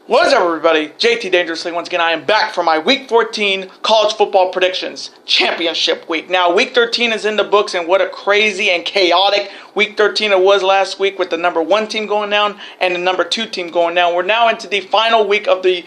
What is up, everybody? JT Dangerously. Once again, I am back for my Week 14 college football predictions championship week. Now, Week 13 is in the books, and what a crazy and chaotic Week 13 it was last week with the number 1 team going down and the number 2 team going down. We're now into the final week of the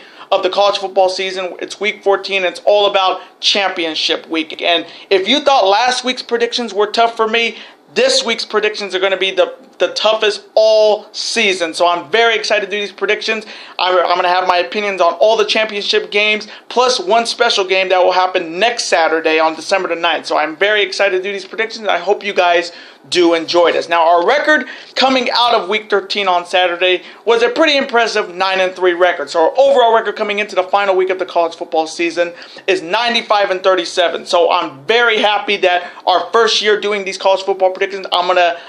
college football season. It's Week 14. It's all about championship week. And if you thought last week's predictions were tough for me, this week's predictions are going to be the toughest all season. So I'm very excited to do these predictions. I'm going to have my opinions on all the championship games, plus one special game that will happen next Saturday on December the 9th. So I'm very excited to do these predictions. I hope you guys do enjoy this. Now, our record coming out of Week 13 on Saturday was a pretty impressive 9-3 record. So our overall record coming into the final week of the college football season is 95-37. So I'm very happy that our first year doing these college football predictions, I'm gonna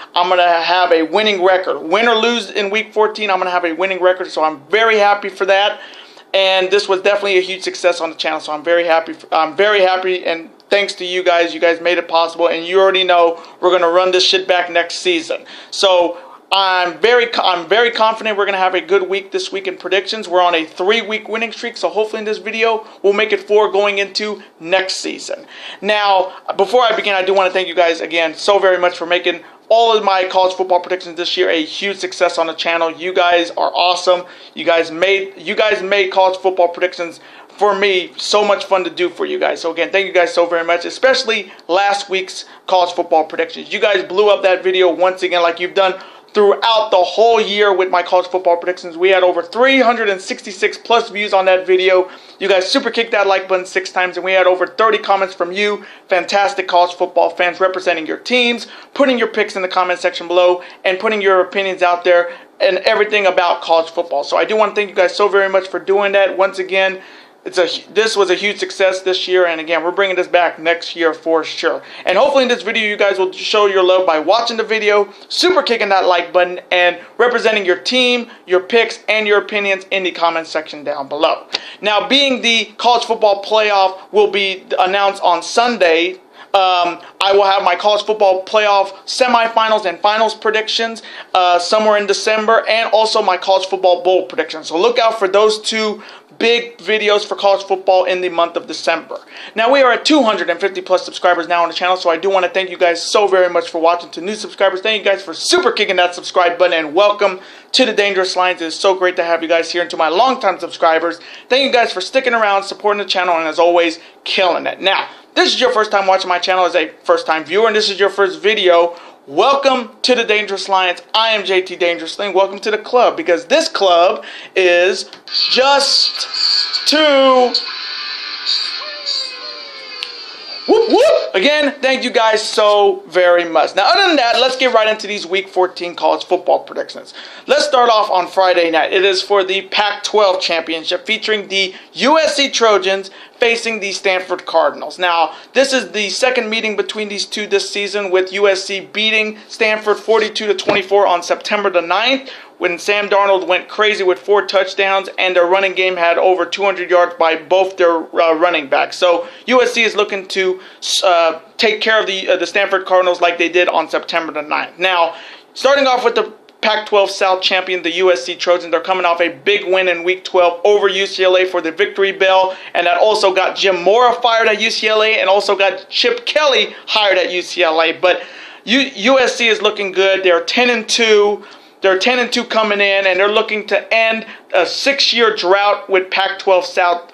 have a winning record. Win or lose in Week 14, I'm gonna have a winning record. So I'm very happy for that. And this was definitely a huge success on the channel. So I'm very happy. And thanks to you guys. You guys made it possible, and you already know we're going to run this shit back next season. So I'm very confident we're going to have a good week this week in predictions. We're on a 3-week winning streak, so hopefully in this video we'll make it 4 going into next season. Now, before I begin, I do want to thank you guys again so very much for making all of my college football predictions this year a huge success on the channel. You guys are awesome. You guys made college football predictions for me so much fun to do for you guys. So again, thank you guys so very much, especially last week's college football predictions. You guys blew up that video once again like you've done throughout the whole year with my college football predictions. We had over 366 plus views on that video. You guys super kicked that like button 6 times, and we had over 30 comments from you, fantastic college football fans representing your teams, putting your picks in the comment section below, and putting your opinions out there and everything about college football. So I do want to thank you guys so very much for doing that. Once again, this was a huge success this year, and again, we're bringing this back next year for sure. And hopefully in this video, you guys will show your love by watching the video, super kicking that like button, and representing your team, your picks, and your opinions in the comment section down below. Now, being the college football playoff will be announced on Sunday, I will have my college football playoff semifinals and finals predictions somewhere in December, and also my college football bowl predictions. So look out for those 2 big videos for college football in the month of December. Now, we are at 250 plus subscribers now on the channel, so I do want to thank you guys so very much for watching. To new subscribers, thank you guys for super kicking that subscribe button, and welcome to the Dangerous Lines. It is so great to have you guys here, and to my longtime subscribers, thank you guys for sticking around, supporting the channel, and as always, killing it. Now, this is your first time watching my channel as a first-time viewer, and this is your first video. Welcome to the Dangerous Lions. I am JT Dangerously, and welcome to the club, because this club is just to whoop whoop. Again, thank you guys so very much. Now, other than that, let's get right into these Week 14 college football predictions. Let's start off on Friday night. It is for the Pac-12 championship, featuring the USC Trojans facing the Stanford Cardinals. Now, this is the second meeting between these two this season, with USC beating Stanford 42-24 on September the 9th, when Sam Darnold went crazy with 4 touchdowns, and their running game had over 200 yards by both their running backs. So USC is looking to take care of the Stanford Cardinals like they did on September the 9th. Now, starting off with the Pac-12 South champion, the USC Trojans, they're coming off a big win in Week 12 over UCLA for the victory bell, and that also got Jim Mora fired at UCLA, and also got Chip Kelly hired at UCLA. But USC is looking good. They're 10-2. They're 10-2 coming in, and they're looking to end a 6-year drought with Pac-12 South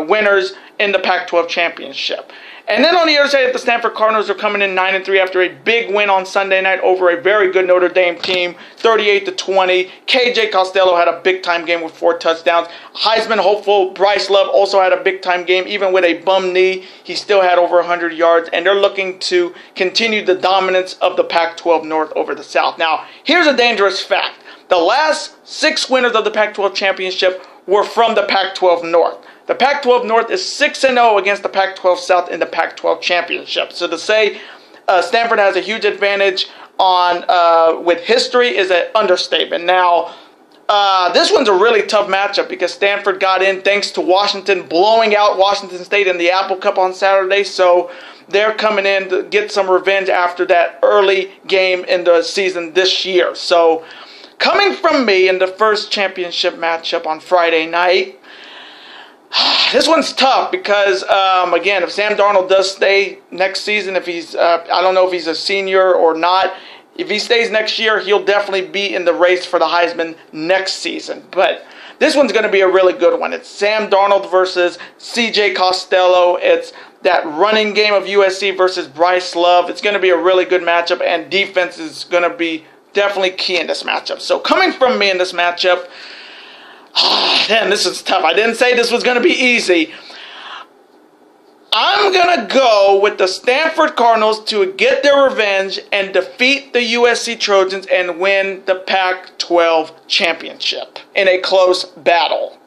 winners in the Pac-12 championship. And then on the other side, the Stanford Cardinals are coming in 9-3 after a big win on Sunday night over a very good Notre Dame team, 38-20. KJ Costello had a big-time game with 4 touchdowns. Heisman hopeful Bryce Love also had a big-time game. Even with a bum knee, he still had over 100 yards. And they're looking to continue the dominance of the Pac-12 North over the South. Now, here's a dangerous fact. The last 6 winners of the Pac-12 championship were from the Pac-12 North. The Pac-12 North is 6-0 against the Pac-12 South in the Pac-12 championship. So to say Stanford has a huge advantage on with history is an understatement. Now, this one's a really tough matchup because Stanford got in thanks to Washington blowing out Washington State in the Apple Cup on Saturday. So they're coming in to get some revenge after that early game in the season this year. So Coming from me in the first championship matchup on Friday night, this one's tough because, again, if Sam Darnold does stay next season, if he's, I don't know if he's a senior or not. If he stays next year, he'll definitely be in the race for the Heisman next season. But this one's going to be a really good one. It's Sam Darnold versus C.J. Costello. It's that running game of USC versus Bryce Love. It's going to be a really good matchup, and defense is going to be definitely key in this matchup. So coming from me in this matchup, damn, this is tough. I didn't say this was going to be easy. I'm going to go with the Stanford Cardinals to get their revenge and defeat the USC Trojans and win the Pac-12 championship in a close battle.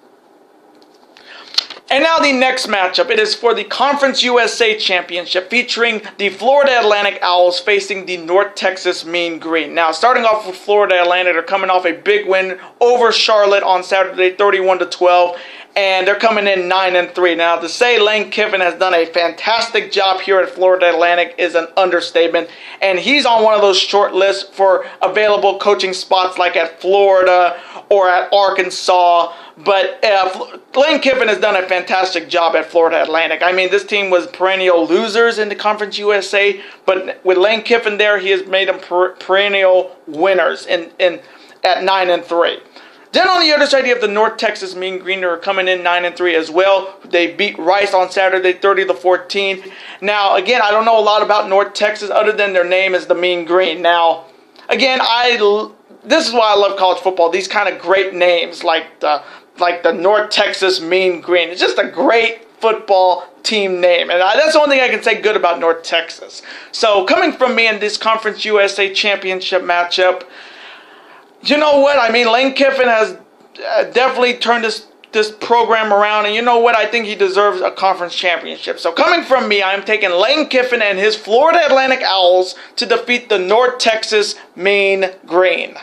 And now the next matchup. It is for the Conference USA Championship featuring the Florida Atlantic Owls facing the North Texas Mean Green. Now, starting off with Florida Atlantic, they're coming off a big win over Charlotte on Saturday, 31-12. And they're coming in 9-3. Now, to say Lane Kiffin has done a fantastic job here at Florida Atlantic is an understatement. And he's on one of those short lists for available coaching spots like at Florida or at Arkansas. But Lane Kiffin has done a fantastic job at Florida Atlantic. I mean, this team was perennial losers in the Conference USA. But with Lane Kiffin there, he has made them perennial winners at 9-3. Then on the other side, you have the North Texas Mean Green, who are coming in 9-3 as well. They beat Rice on Saturday, 30-14. Now, again, I don't know a lot about North Texas other than their name is the Mean Green. Now, again, this is why I love college football. These kind of great names like the North Texas Mean Green. It's just a great football team name, and that's the only thing I can say good about North Texas. So, coming from me in this Conference USA Championship matchup, you know what? I mean, Lane Kiffin has definitely turned this program around, and you know what? I think he deserves a conference championship. So coming from me, I'm taking Lane Kiffin and his Florida Atlantic Owls to defeat the North Texas Mean Green.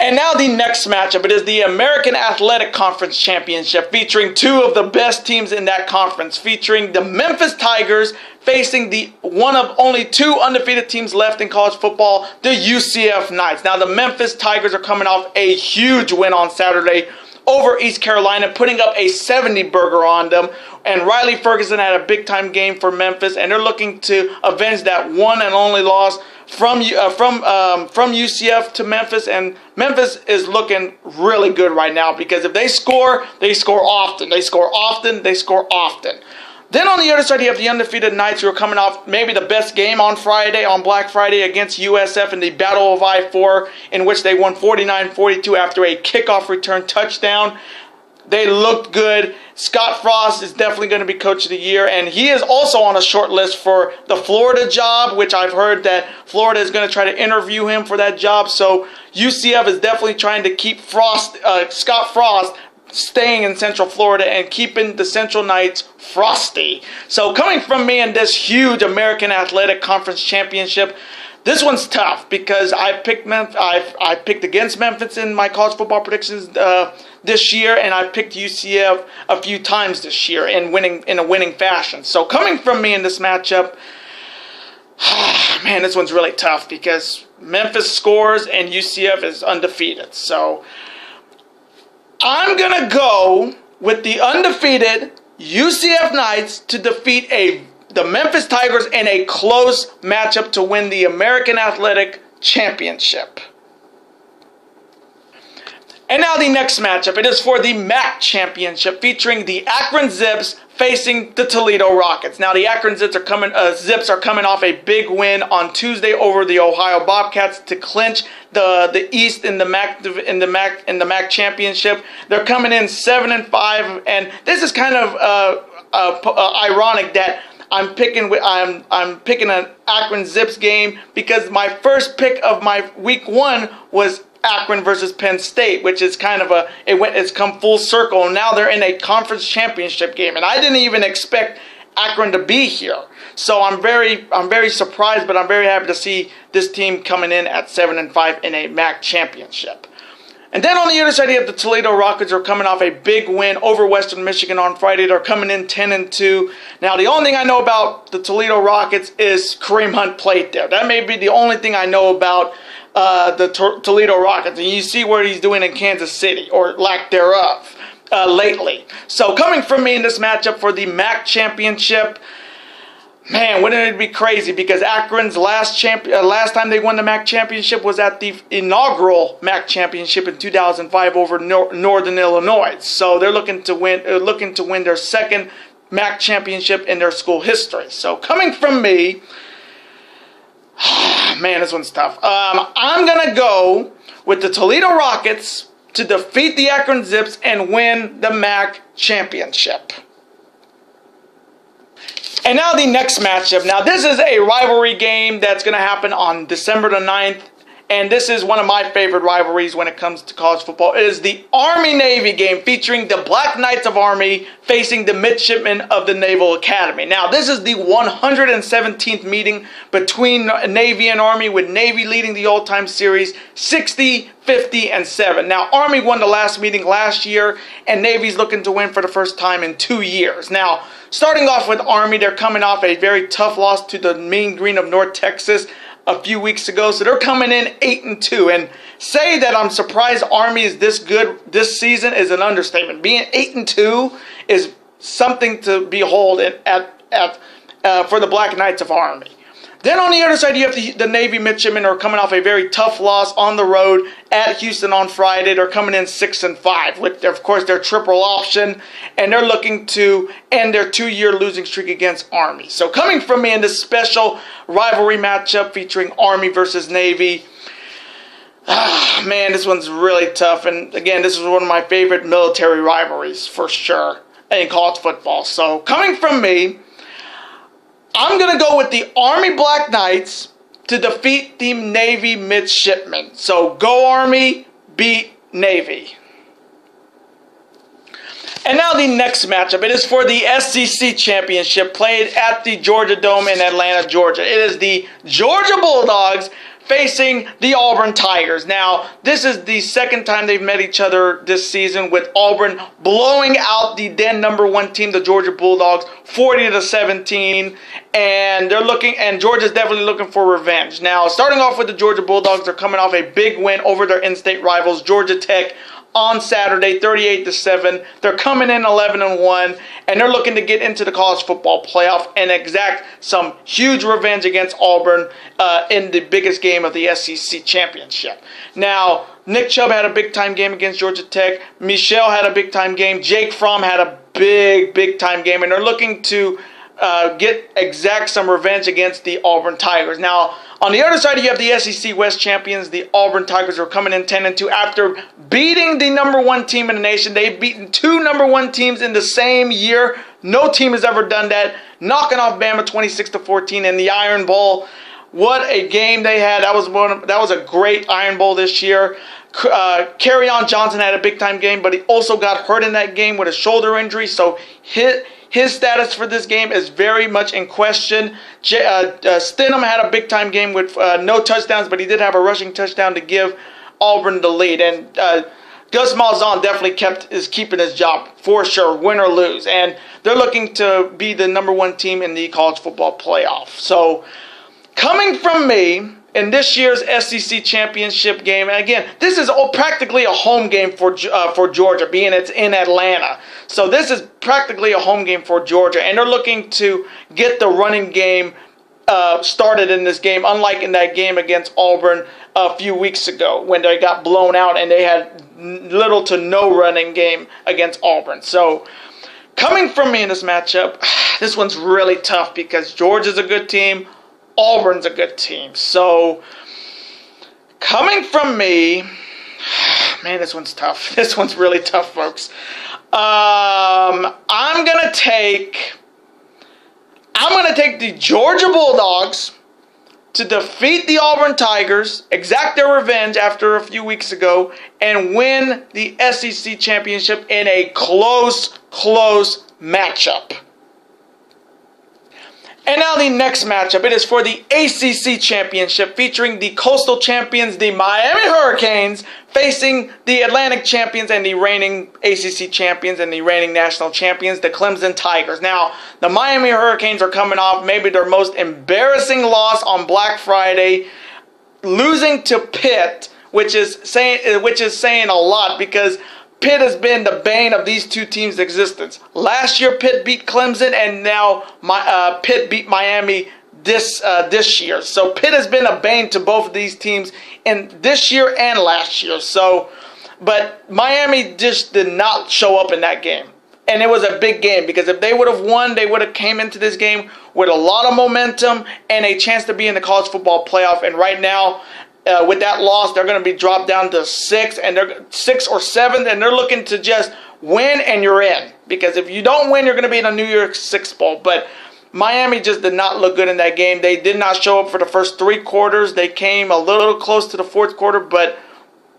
And now the next matchup, it is the American Athletic Conference Championship featuring two of the best teams in that conference, featuring the Memphis Tigers facing the one of only two undefeated teams left in college football, the UCF Knights. Now the Memphis Tigers are coming off a huge win on Saturday over East Carolina, putting up a 70-burger on them. And Riley Ferguson had a big-time game for Memphis, and they're looking to avenge that one and only loss from UCF to Memphis. And Memphis is looking really good right now because if they score often. They score often. Then on the other side, you have the undefeated Knights, who are coming off maybe the best game on Black Friday against USF in the Battle of I-4, in which they won 49-42 after a kickoff return touchdown. They looked good. Scott Frost is definitely going to be Coach of the Year, and he is also on a short list for the Florida job, which I've heard that Florida is going to try to interview him for that job. So UCF is definitely trying to keep Scott Frost staying in Central Florida and keeping the Central Knights frosty. So coming from me in this huge American Athletic Conference Championship, this one's tough because I picked against Memphis in my college football predictions this year, and I picked UCF a few times this year in a winning fashion. So coming from me in this matchup, man, this one's really tough because Memphis scores and UCF is undefeated. So I'm going to go with the undefeated UCF Knights to defeat the Memphis Tigers in a close matchup to win the American Athletic Championship. And now the next matchup. It is for the MAC Championship featuring the Akron Zips facing the Toledo Rockets. Now the Akron Zips are coming off a big win on Tuesday over the Ohio Bobcats to clinch the East in the MAC Championship. They're coming in 7-5, and this is kind of ironic that I'm picking an Akron Zips game because my first pick of my week 1 was Akron versus Penn State, which is kind of it's come full circle, and now they're in a conference championship game, and I didn't even expect Akron to be here. So I'm very surprised, but I'm very happy to see this team coming in at 7-5 in a MAC championship. And then on the other side, you have the Toledo Rockets, who are coming off a big win over Western Michigan on Friday. They're coming in 10-2. Now, the only thing I know about the Toledo Rockets is Kareem Hunt played there. That may be the only thing I know about Toledo Rockets, and you see what he's doing in Kansas City, or lack thereof, lately. So coming from me in this matchup for the MAC championship, man, wouldn't it be crazy? Because Akron's last time they won the MAC championship was at the inaugural MAC championship in 2005 over Northern Illinois. So they're looking to win their second MAC championship in their school history. So coming from me, man, this one's tough. I'm gonna go with the Toledo Rockets to defeat the Akron Zips and win the MAC championship. And now the next matchup. Now this is a rivalry game that's going to happen on December the 9th. And this is one of my favorite rivalries when it comes to college football. It is the Army-Navy game featuring the Black Knights of Army facing the midshipmen of the Naval Academy. Now this is the 117th meeting between Navy and Army, with Navy leading the all-time series 60, 50, and 7. Now Army won the last meeting last year, and Navy's looking to win for the first time in 2 years. Now, starting off with Army, they're coming off a very tough loss to the Mean Green of North Texas a few weeks ago, so they're coming in 8-2. And say that I'm surprised Army is this good this season is an understatement. Being 8-2 is something to behold for the Black Knights of Army. Then on the other side, you have the Navy midshipmen who are coming off a very tough loss on the road at Houston on Friday. They're coming in 6-5 with, of course, their triple option, and they're looking to end their 2-year losing streak against Army. So coming from me in this special rivalry matchup featuring Army versus Navy, man, this one's really tough. And again, this is one of my favorite military rivalries for sure in college football. So coming from me, I'm going to go with the Army Black Knights to defeat the Navy midshipmen. So go Army, beat Navy. And now the next matchup. It is for the SEC championship played at the Georgia Dome in Atlanta, Georgia. It is the Georgia Bulldogs facing the Auburn Tigers. Now, this is the second time they've met each other this season, with Auburn blowing out the then #1 team, the Georgia Bulldogs, 40-17, and Georgia's definitely looking for revenge. Now, starting off with the Georgia Bulldogs, they're coming off a big win over their in-state rivals, Georgia Tech, on Saturday, 38-7. They're coming in 11-1, and they're looking to get into the college football playoff and exact some huge revenge against Auburn in the biggest game of the SEC championship. Now, Nick Chubb had a big-time game against Georgia Tech. Michelle had a big-time game. Jake Fromm had a big-time game, and they're looking to exact some revenge against the Auburn Tigers. Now, on the other side, you have the SEC West champions, the Auburn Tigers, are coming in 10-2 after beating the #1 team in the nation. They've beaten 2 #1 teams in the same year. No team has ever done that. Knocking off Bama 26-14 in the Iron Bowl. What a game they had. That was a great Iron Bowl this year. Kerryon Johnson had a big-time game, but he also got hurt in that game with a shoulder injury, so his status for this game is very much in question. Stidham had a big-time game with no touchdowns, but he did have a rushing touchdown to give Auburn the lead. And Gus Malzahn definitely is keeping his job for sure, win or lose. And they're looking to be the #1 team in the college football playoff. So coming from me, in this year's SEC championship game, and again, this is practically a home game for Georgia, being it's in Atlanta. So this is practically a home game for Georgia, and they're looking to get the running game started in this game, unlike in that game against Auburn a few weeks ago when they got blown out and they had little to no running game against Auburn. So coming from me in this matchup, this one's really tough because Georgia's a good team, Auburn's a good team. So, coming from me, man, this one's tough. This one's really tough, folks. I'm gonna take the Georgia Bulldogs to defeat the Auburn Tigers, exact their revenge after a few weeks ago, and win the SEC championship in a close matchup. And now the next matchup. It is for the ACC Championship featuring the Coastal Champions, the Miami Hurricanes, facing the Atlantic Champions and the reigning ACC Champions and the reigning National Champions, the Clemson Tigers. Now, the Miami Hurricanes are coming off maybe their most embarrassing loss on Black Friday losing to Pitt, which is saying a lot because Pitt has been the bane of these two teams' existence. Last year, Pitt beat Clemson, and now Pitt beat Miami this year. So Pitt has been a bane to both of these teams in this year and last year. But Miami just did not show up in that game. And it was a big game because if they would have won, they would have came into this game with a lot of momentum and a chance to be in the college football playoff. And right now, with that loss, they're going to be dropped down to 6th and they're 6th or 7th, and they're looking to just win and you're in. Because if you don't win, you're going to be in a New Year's Six Bowl. But Miami just did not look good in that game. They did not show up for the first 3 quarters. They came a little close to the 4th quarter, but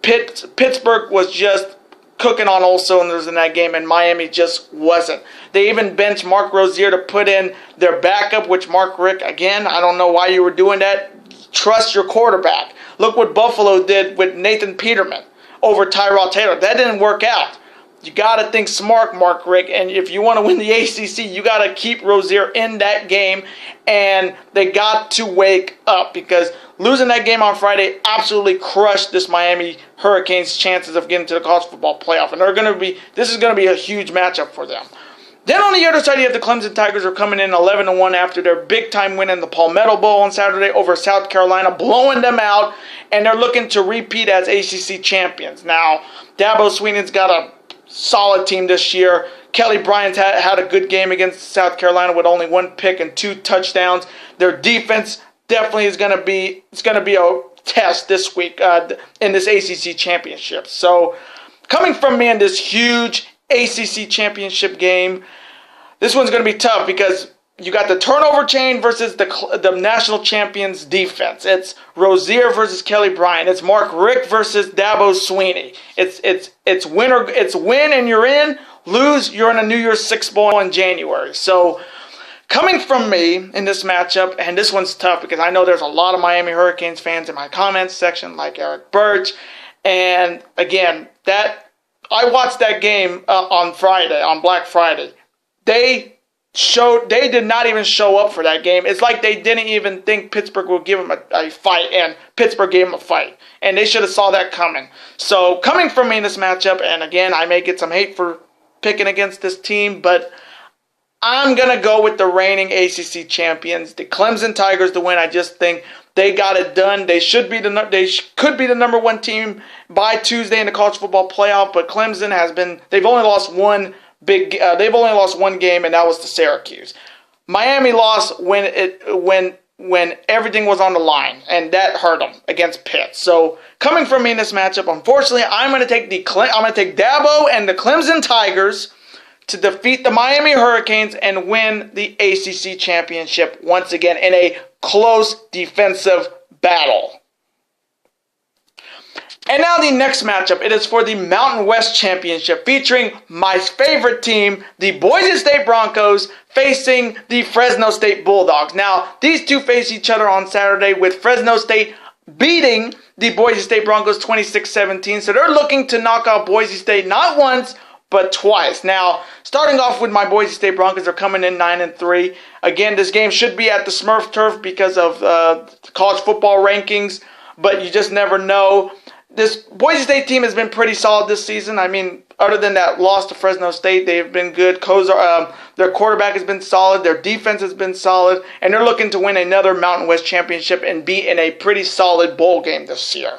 Pittsburgh was just cooking on all cylinders in that game, and Miami just wasn't. They even benched Mark Rozier to put in their backup, which Mark Richt, again, I don't know why you were doing that. Trust your quarterback. Look what Buffalo did with Nathan Peterman over Tyrod Taylor. That didn't work out. You got to think smart, Mark Richt, and if you want to win the ACC, you got to keep Rozier in that game, and they got to wake up because losing that game on Friday absolutely crushed this Miami Hurricanes' chances of getting to the college football playoff, and this is going to be a huge matchup for them. Then on the other side, you have the Clemson Tigers are coming in 11-1 after their big-time win in the Palmetto Bowl on Saturday over South Carolina, blowing them out, and they're looking to repeat as ACC champions. Now, Dabo Swinney's got a solid team this year. Kelly Bryant had a good game against South Carolina with only 1 pick and 2 touchdowns. Their defense definitely is going to be a test this week in this ACC championship. So, coming from me in this huge ACC championship game, this one's going to be tough because you got the turnover chain versus the national champions defense. It's Rozier versus Kelly Bryant. It's Mark Richt versus Dabo Swinney. It's win and you're in. Lose, you're in a New Year's Six Bowl in January. So coming from me in this matchup, and this one's tough because I know there's a lot of Miami Hurricanes fans in my comments section, like Eric Birch, and again I watched that game on Black Friday. They did not even show up for that game. It's like they didn't even think Pittsburgh would give them a fight, and Pittsburgh gave them a fight. And they should have saw that coming. So, coming from me in this matchup, and again, I may get some hate for picking against this team, but I'm going to go with the reigning ACC champions, the Clemson Tigers, to win. I just think they got it done. They could be the number 1 team by Tuesday in the college football playoff, but Clemson they've only lost one game, and that was to Syracuse. Miami lost when everything was on the line, and that hurt them against Pitt. So coming from me in this matchup, unfortunately, I'm going to take Dabo and the Clemson Tigers to defeat the Miami Hurricanes and win the ACC championship once again in a close defensive battle. And now the next matchup, it is for the Mountain West Championship featuring my favorite team, the Boise State Broncos, facing the Fresno State Bulldogs. Now, these two face each other on Saturday with Fresno State beating the Boise State Broncos 26-17. So they're looking to knock out Boise State not once, but twice. Now, starting off with my Boise State Broncos, are coming in 9-3. Again, this game should be at the Smurf Turf because of college football rankings, but you just never know. This Boise State team has been pretty solid this season. I mean, other than that loss to Fresno State, they've been good. Their quarterback has been solid. Their defense has been solid. And they're looking to win another Mountain West championship and be in a pretty solid bowl game this year.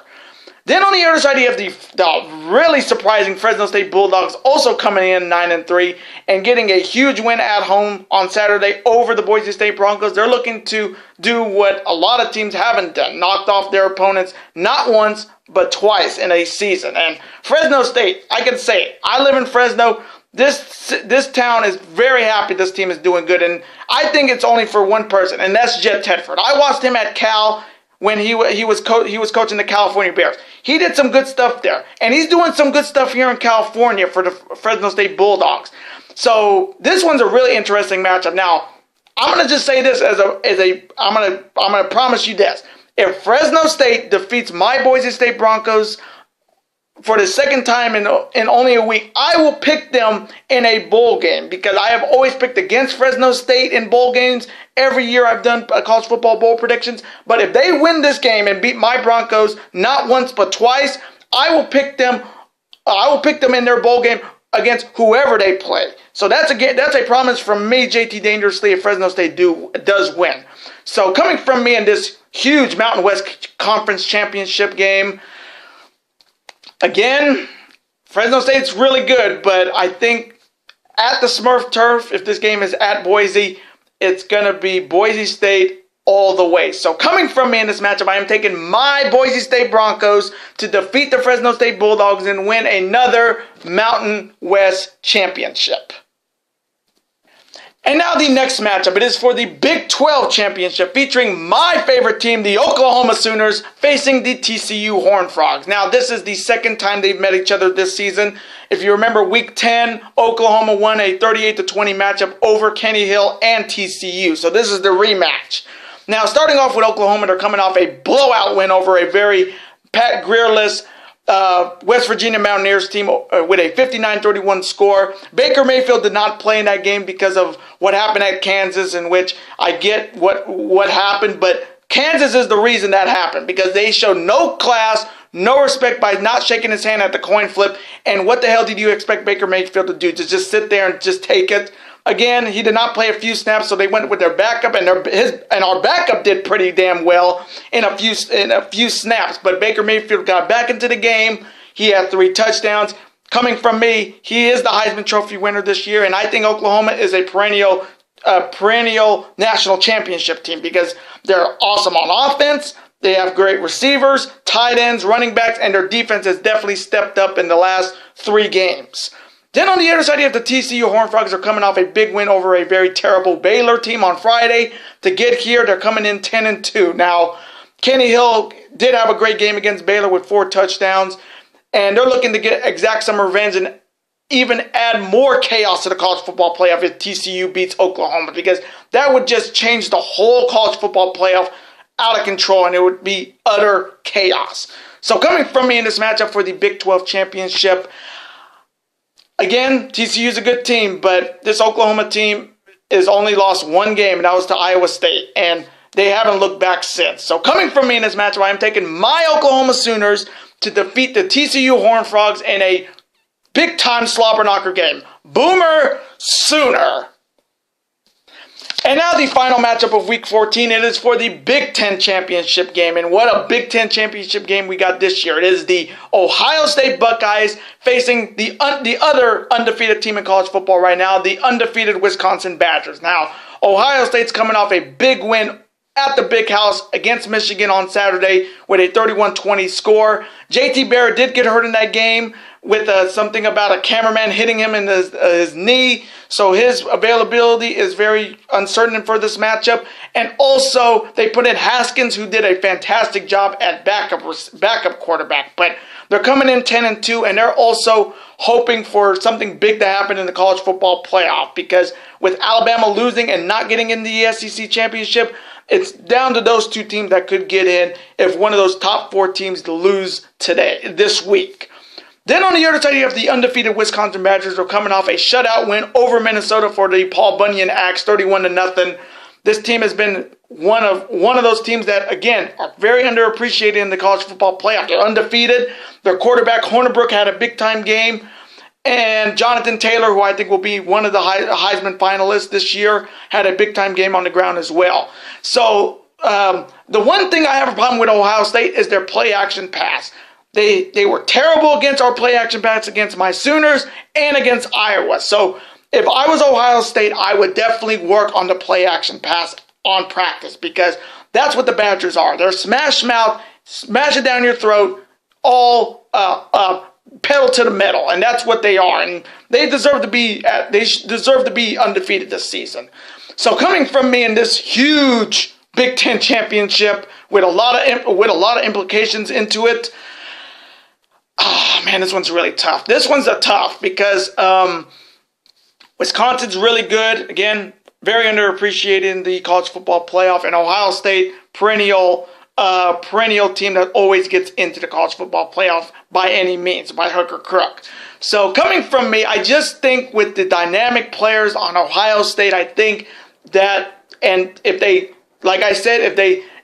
Then on the other side, you have the really surprising Fresno State Bulldogs also coming in 9-3 and getting a huge win at home on Saturday over the Boise State Broncos. They're looking to do what a lot of teams haven't done, knocked off their opponents not once, but twice in a season. And Fresno State, I can say it. I live in Fresno. This town is very happy this team is doing good, and I think it's only for one person, and that's Jet Tedford. I watched him at Cal when he was coaching the California Bears. He did some good stuff there, and he's doing some good stuff here in California for the Fresno State Bulldogs. So this one's a really interesting matchup. Now, I'm gonna just say this I'm gonna promise you this: if Fresno State defeats my Boise State Broncos for the second time in only a week, I will pick them in a bowl game because I have always picked against Fresno State in bowl games. Every year I've done college football bowl predictions. But if they win this game and beat my Broncos not once but twice, I will pick them. I will pick them in their bowl game against whoever they play. So that's a promise from me, JT Dangerously, if Fresno State does win. So coming from me in this huge Mountain West Conference Championship game, again, Fresno State's really good, but I think at the Smurf Turf, if this game is at Boise, it's going to be Boise State all the way. So coming from me in this matchup, I am taking my Boise State Broncos to defeat the Fresno State Bulldogs and win another Mountain West Championship. And now the next matchup, it is for the Big 12 Championship featuring my favorite team, the Oklahoma Sooners, facing the TCU Horned Frogs. Now, this is the second time they've met each other this season. If you remember, Week 10, Oklahoma won a 38-20 matchup over Kenny Hill and TCU. So this is the rematch. Now, starting off with Oklahoma, they're coming off a blowout win over a very Pat Greerless West Virginia Mountaineers team with a 59-31 score. Baker Mayfield did not play in that game because of what happened at Kansas, in which I get what happened, but Kansas is the reason that happened because they showed no class, no respect by not shaking his hand at the coin flip. And what the hell did you expect Baker Mayfield to do? To just sit there and just take it? Again, he did not play a few snaps, so they went with their backup, and our backup did pretty damn well in a few snaps. But Baker Mayfield got back into the game. He had 3 touchdowns. Coming from me, he is the Heisman Trophy winner this year, and I think Oklahoma is a perennial national championship team because they're awesome on offense. They have great receivers, tight ends, running backs, and their defense has definitely stepped up in the last 3 games. Then on the other side, you have the TCU Horned Frogs are coming off a big win over a very terrible Baylor team on Friday. To get here, they're coming in 10-2. Now, Kenny Hill did have a great game against Baylor with 4 touchdowns, and they're looking to exact some revenge and even add more chaos to the college football playoff if TCU beats Oklahoma, because that would just change the whole college football playoff out of control, and it would be utter chaos. So coming from me in this matchup for the Big 12 Championship, again, TCU is a good team, but this Oklahoma team has only lost 1 game, and that was to Iowa State, and they haven't looked back since. So coming from me in this matchup, I am taking my Oklahoma Sooners to defeat the TCU Horned Frogs in a big-time slobber knocker game. Boomer Sooner. And now the final matchup of Week 14, it is for the Big Ten Championship game. And what a Big Ten Championship game we got this year. It is the Ohio State Buckeyes facing the other undefeated team in college football right now, the undefeated Wisconsin Badgers. Now, Ohio State's coming off a big win at the Big House against Michigan on Saturday with a 31-20 score. JT Barrett did get hurt in that game with something about a cameraman hitting him in his knee. So his availability is very uncertain for this matchup. And also, they put in Haskins, who did a fantastic job at backup quarterback. But they're coming in 10-2, and they're also hoping for something big to happen in the college football playoff. Because with Alabama losing and not getting in the SEC championship, it's down to those 2 teams that could get in if one of those top 4 teams to lose this week. Then on the other side, you have the undefeated Wisconsin Badgers who are coming off a shutout win over Minnesota for the Paul Bunyan Axe, 31-0. This team has been one of those teams that, again, are very underappreciated in the college football playoff. They're undefeated. Their quarterback, Hornibrook, had a big-time game. And Jonathan Taylor, who I think will be one of the Heisman finalists this year, had a big-time game on the ground as well. So the one thing I have a problem with Ohio State is their play-action pass. They were terrible against our play-action pass against my Sooners and against Iowa. So if I was Ohio State, I would definitely work on the play-action pass on practice because that's what the Badgers are. They're smash mouth, smash it down your throat, all pedal to the metal, and that's what they are. And they deserve to be undefeated this season. So coming from me in this huge Big Ten championship with a lot of implications into it. Oh, man, this one's really tough. This one's tough because Wisconsin's really good. Again, very underappreciated in the college football playoff. And Ohio State, perennial perennial team that always gets into the college football playoff by any means, by hook or crook. So coming from me, I just think with the dynamic players on Ohio State, I think that, and if they, like I said,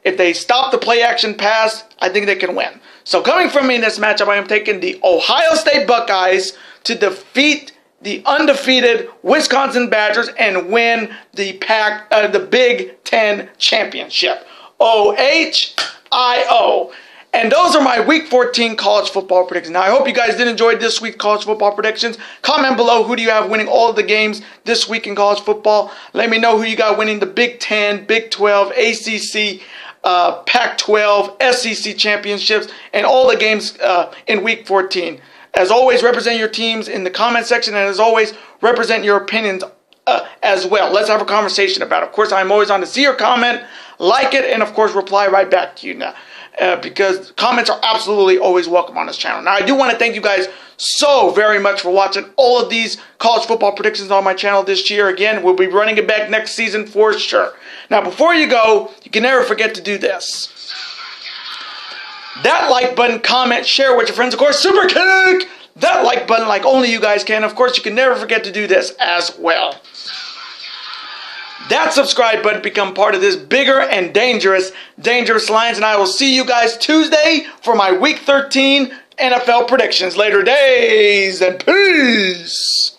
if they stop the play action pass, I think they can win. So coming from me in this matchup, I am taking the Ohio State Buckeyes to defeat the undefeated Wisconsin Badgers and win the Big Ten championship. OHIO. And those are my Week 14 college football predictions. Now, I hope you guys did enjoy this week's college football predictions. Comment below, who do you have winning all of the games this week in college football? Let me know who you got winning the Big 10, Big 12, ACC, Pac-12, SEC championships, and all the games in Week 14. As always, represent your teams in the comment section, and as always, represent your opinions as well. Let's have a conversation about it. Of course, I'm always on to see your comment, like it, and of course, reply right back to you now. Because comments are absolutely always welcome on this channel. Now, I do want to thank you guys so very much for watching all of these college football predictions on my channel this year. Again, we'll be running it back next season for sure. Now, before you go, you can never forget to do this. That like button, comment, share with your friends. Of course, super kick that like button like only you guys can. Of course, you can never forget to do this as well. That subscribe button, become part of this bigger and dangerous Lions. And I will see you guys Tuesday for my Week 13 NFL predictions. Later days and peace.